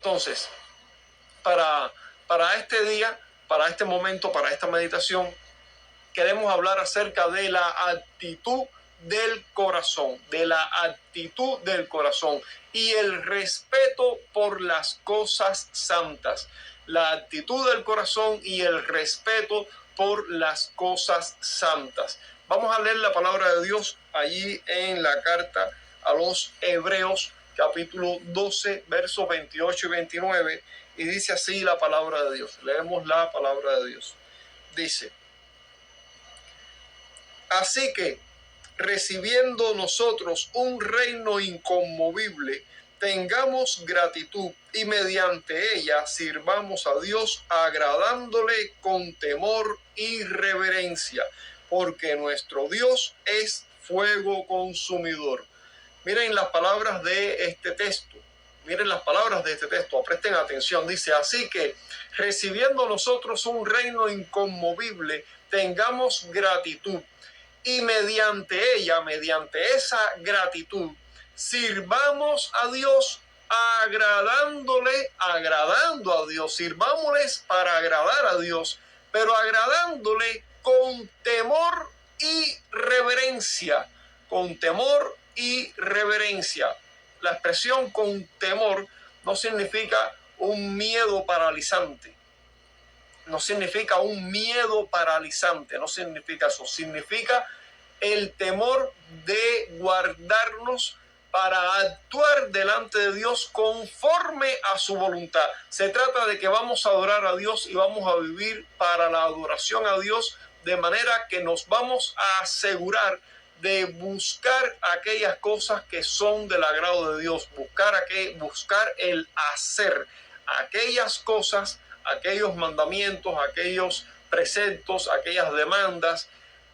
Entonces, para este día, para este momento, para esta meditación, queremos hablar acerca de la actitud del corazón, y el respeto por las cosas santas. La actitud del corazón y el respeto por las cosas santas. Vamos a leer la palabra de Dios allí en la carta a los Hebreos, capítulo 12, versos 28 y 29, y dice así la palabra de Dios. Leemos la palabra de Dios. Dice: así que, recibiendo nosotros un reino inconmovible, tengamos gratitud y mediante ella sirvamos a Dios agradándole con temor y reverencia, porque nuestro Dios es fuego consumidor. Miren las palabras de este texto. Presten atención. Dice: así que, recibiendo nosotros un reino inconmovible, tengamos gratitud y mediante esa gratitud, sirvamos a Dios agradando a Dios. Sirvámosles para agradar a Dios, pero agradándole con temor y reverencia. La expresión con temor no significa un miedo paralizante. No significa eso. Significa el temor de guardarnos para actuar delante de Dios conforme a su voluntad. Se trata de que vamos a adorar a Dios y vamos a vivir para la adoración a Dios, de manera que nos vamos a asegurar de buscar aquellas cosas que son del agrado de Dios, buscar el hacer aquellas cosas, aquellos mandamientos, aquellos preceptos, aquellas demandas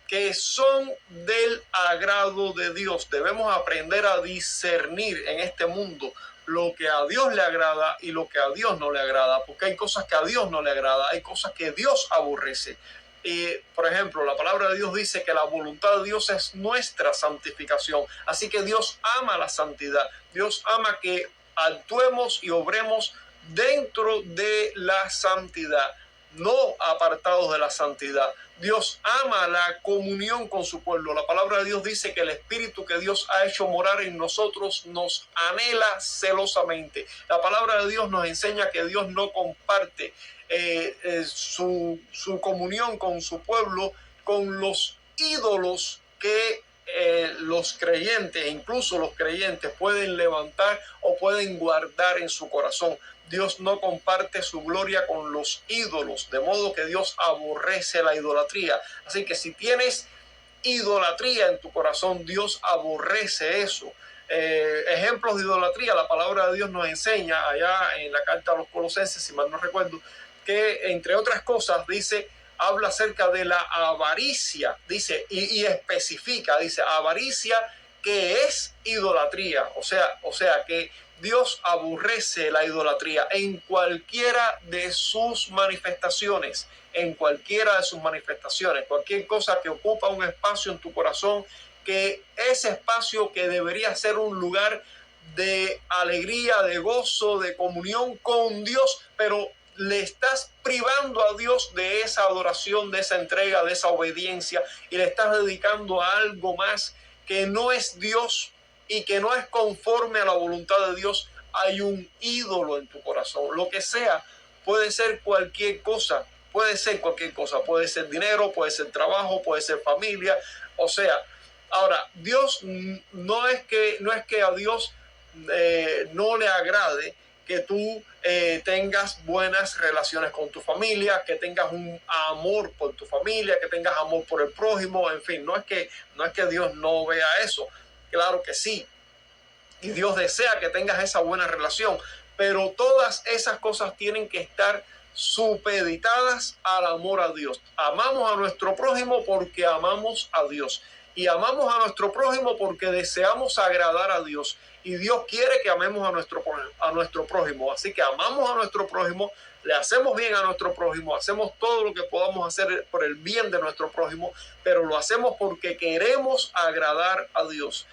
que son del agrado de Dios. Debemos aprender a discernir en este mundo lo que a Dios le agrada y lo que a Dios no le agrada, porque hay cosas que a Dios no le agrada, hay cosas que Dios aborrece. Por ejemplo, la palabra de Dios dice que la voluntad de Dios es nuestra santificación. Así que Dios ama la santidad. Dios ama que actuemos y obremos dentro de la santidad, no apartados de la santidad. Dios ama la comunión con su pueblo. La palabra de Dios dice que el Espíritu que Dios ha hecho morar en nosotros nos anhela celosamente. La palabra de Dios nos enseña que Dios no comparte su comunión con su pueblo con los ídolos que los creyentes, incluso los creyentes, pueden levantar o pueden guardar en su corazón. Dios no comparte su gloria con los ídolos, de modo que Dios aborrece la idolatría. Así que si tienes idolatría en tu corazón, Dios aborrece eso. Ejemplos de idolatría, la palabra de Dios nos enseña allá en la carta a los Colosenses, si mal no recuerdo, que entre otras cosas habla acerca de la avaricia, dice, y especifica, dice, avaricia, que es idolatría. O sea que Dios aborrece la idolatría en cualquiera de sus manifestaciones, cualquier cosa que ocupa un espacio en tu corazón, que ese espacio que debería ser un lugar de alegría, de gozo, de comunión con Dios, pero le estás privando a Dios de esa adoración, de esa entrega, de esa obediencia, y le estás dedicando a algo más que no es Dios y que no es conforme a la voluntad de Dios. Hay un ídolo en tu corazón. Lo que sea, puede ser cualquier cosa, puede ser dinero, puede ser trabajo, puede ser familia. O sea, ahora, Dios no es que a Dios no le agrade que tú tengas buenas relaciones con tu familia, que tengas un amor por tu familia, que tengas amor por el prójimo. En fin, no es que Dios no vea eso. Claro que sí, y Dios desea que tengas esa buena relación, pero todas esas cosas tienen que estar supeditadas al amor a Dios. Amamos a nuestro prójimo porque amamos a Dios, y amamos a nuestro prójimo porque deseamos agradar a Dios, y Dios quiere que amemos a nuestro prójimo. Así que amamos a nuestro prójimo, le hacemos bien a nuestro prójimo, hacemos todo lo que podamos hacer por el bien de nuestro prójimo, pero lo hacemos porque queremos agradar a Dios.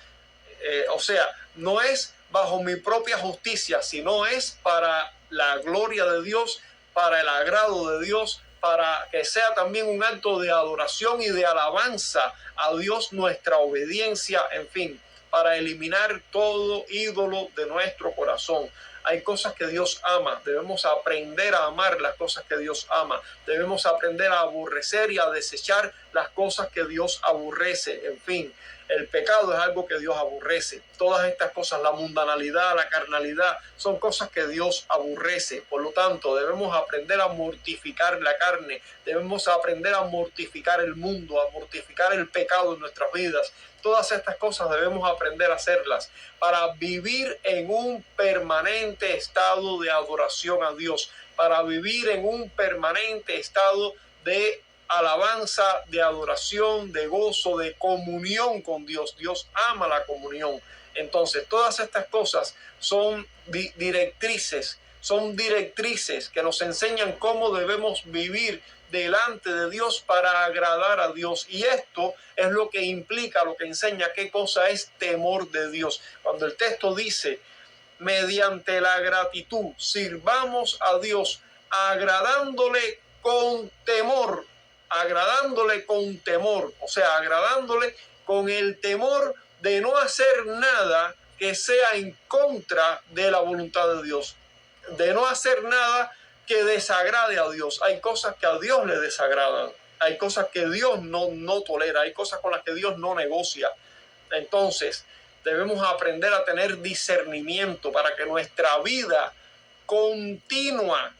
O sea, no es bajo mi propia justicia, sino es para la gloria de Dios, para el agrado de Dios, para que sea también un acto de adoración y de alabanza a Dios, nuestra obediencia, en fin, para eliminar todo ídolo de nuestro corazón. Hay cosas que Dios ama, debemos aprender a amar las cosas que Dios ama, debemos aprender a aborrecer y a desechar las cosas que Dios aborrece, en fin. El pecado es algo que Dios aborrece. Todas estas cosas, la mundanalidad, la carnalidad, son cosas que Dios aborrece. Por lo tanto, debemos aprender a mortificar la carne. Debemos aprender a mortificar el mundo, a mortificar el pecado en nuestras vidas. Todas estas cosas debemos aprender a hacerlas para vivir en un permanente estado de adoración a Dios, para vivir en un permanente estado de alabanza, de adoración, de gozo, de comunión con Dios. Dios ama la comunión. Entonces, todas estas cosas son directrices que nos enseñan cómo debemos vivir delante de Dios para agradar a Dios. Y esto es lo que implica, lo que enseña qué cosa es temor de Dios. Cuando el texto dice, mediante la gratitud, sirvamos a Dios agradándole con temor, o sea, agradándole con el temor de no hacer nada que sea en contra de la voluntad de Dios, de no hacer nada que desagrade a Dios. Hay cosas que a Dios le desagradan, hay cosas que Dios no tolera, hay cosas con las que Dios no negocia. Entonces, debemos aprender a tener discernimiento para que nuestra vida continua,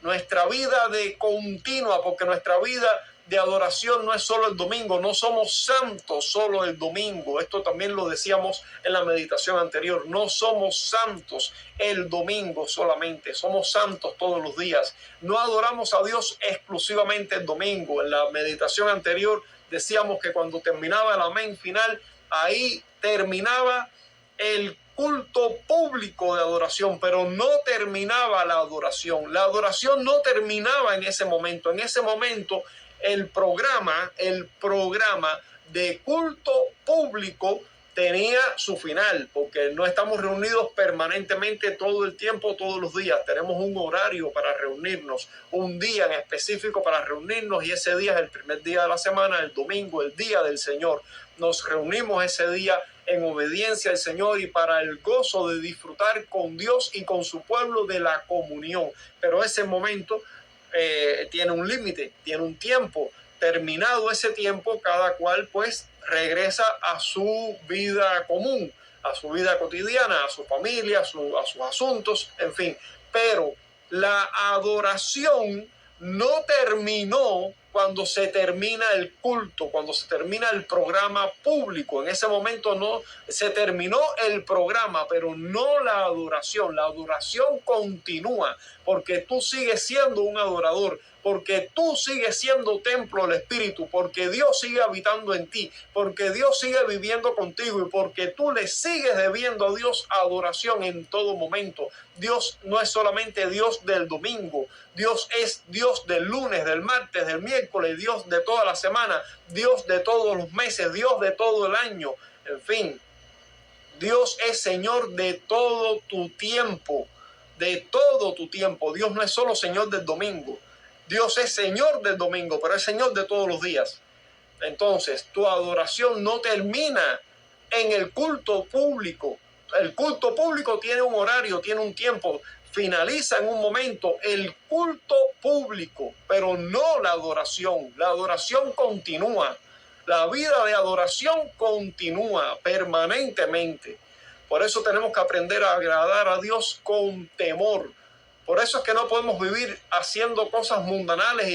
porque nuestra vida de adoración no es solo el domingo, no somos santos solo el domingo. Esto también lo decíamos en la meditación anterior. No somos santos el domingo solamente, somos santos todos los días. No adoramos a Dios exclusivamente el domingo. En la meditación anterior decíamos que cuando terminaba el amén final, ahí terminaba el culto público de adoración, pero no terminaba la adoración. La adoración no terminaba en ese momento. En ese momento el programa de culto público tenía su final, porque no estamos reunidos permanentemente todo el tiempo, todos los días. Tenemos un horario para reunirnos, un día en específico para reunirnos, y ese día es el primer día de la semana, el domingo, el día del Señor. Nos reunimos ese día en obediencia al Señor y para el gozo de disfrutar con Dios y con su pueblo de la comunión. Pero ese momento tiene un límite, tiene un tiempo. Terminado ese tiempo, cada cual pues regresa a su vida común, a su vida cotidiana, a su familia, a sus asuntos, en fin. Pero la adoración no terminó cuando se termina el culto, cuando se termina el programa público. En ese momento no se terminó el programa, pero no la adoración. La adoración continúa porque tú sigues siendo un adorador, porque tú sigues siendo templo del Espíritu, porque Dios sigue habitando en ti, porque Dios sigue viviendo contigo y porque tú le sigues debiendo a Dios adoración en todo momento. Dios no es solamente Dios del domingo, Dios es Dios del lunes, del martes, del miércoles, Dios de toda la semana, Dios de todos los meses, Dios de todo el año. En fin, Dios es Señor de todo tu tiempo, de todo tu tiempo. Dios no es solo Señor del domingo. Dios es Señor del domingo, pero es Señor de todos los días. Entonces, tu adoración no termina en el culto público. El culto público tiene un horario, tiene un tiempo, finaliza en un momento el culto público, pero no la adoración. La adoración continúa. La vida de adoración continúa permanentemente. Por eso tenemos que aprender a agradar a Dios con temor. Por eso es que no podemos vivir haciendo cosas mundanales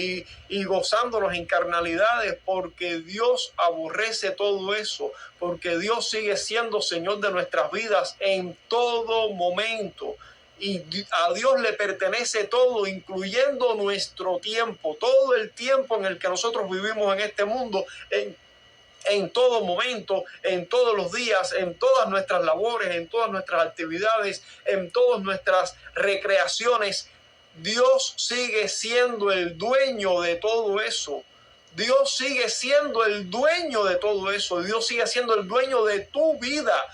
y gozándonos en carnalidades, porque Dios aborrece todo eso, porque Dios sigue siendo Señor de nuestras vidas en todo momento. Y a Dios le pertenece todo, incluyendo nuestro tiempo, todo el tiempo en el que nosotros vivimos en este mundo, en todo momento, en todos los días, en todas nuestras labores, en todas nuestras actividades, en todas nuestras recreaciones. Dios sigue siendo el dueño de todo eso. Dios sigue siendo el dueño de todo eso. Dios sigue siendo el dueño de tu vida.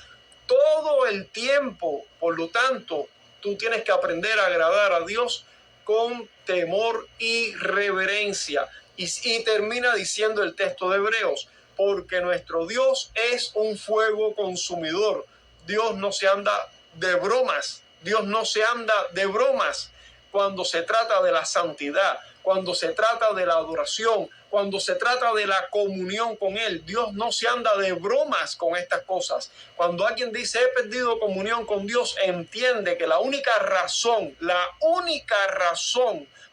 todo el tiempo. Por lo tanto, tú tienes que aprender a agradar a Dios con temor y reverencia. Y termina diciendo el texto de Hebreos, porque nuestro Dios es un fuego consumidor. Dios no se anda de bromas. Dios no se anda de bromas cuando se trata de la santidad, cuando se trata de la adoración, cuando se trata de la comunión con Él. Dios no se anda de bromas con estas cosas. Cuando alguien dice he perdido comunión con Dios, entiende que la única razón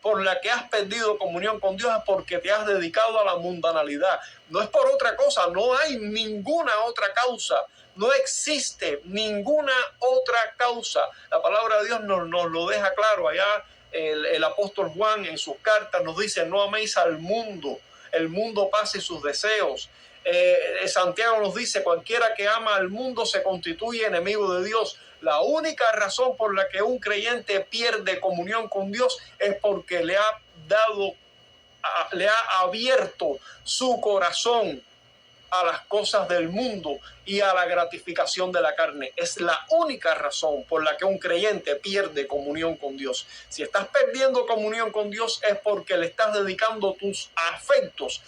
por la que has perdido comunión con Dios es porque te has dedicado a la mundanalidad. No es por otra cosa, no hay ninguna otra causa. No existe ninguna otra causa. La palabra de Dios nos lo deja claro. Allá el apóstol Juan en sus cartas nos dice, no améis al mundo, el mundo pasa y sus deseos. Santiago nos dice, cualquiera que ama al mundo se constituye enemigo de Dios. La única razón por la que un creyente pierde comunión con Dios es porque le ha abierto su corazón a las cosas del mundo y a la gratificación de la carne. Es la única razón por la que un creyente pierde comunión con Dios. Si estás perdiendo comunión con Dios es porque le estás dedicando tus afectos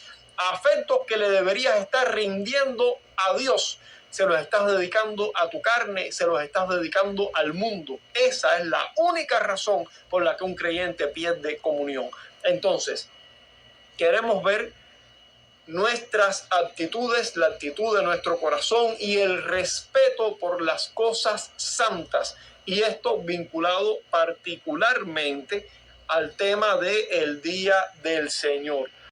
que le deberías estar rindiendo a Dios. Se los estás dedicando a tu carne, se los estás dedicando al mundo. Esa es la única razón por la que un creyente pierde comunión. Entonces, queremos ver nuestras actitudes, la actitud de nuestro corazón y el respeto por las cosas santas. Y esto vinculado particularmente al tema del día del Señor.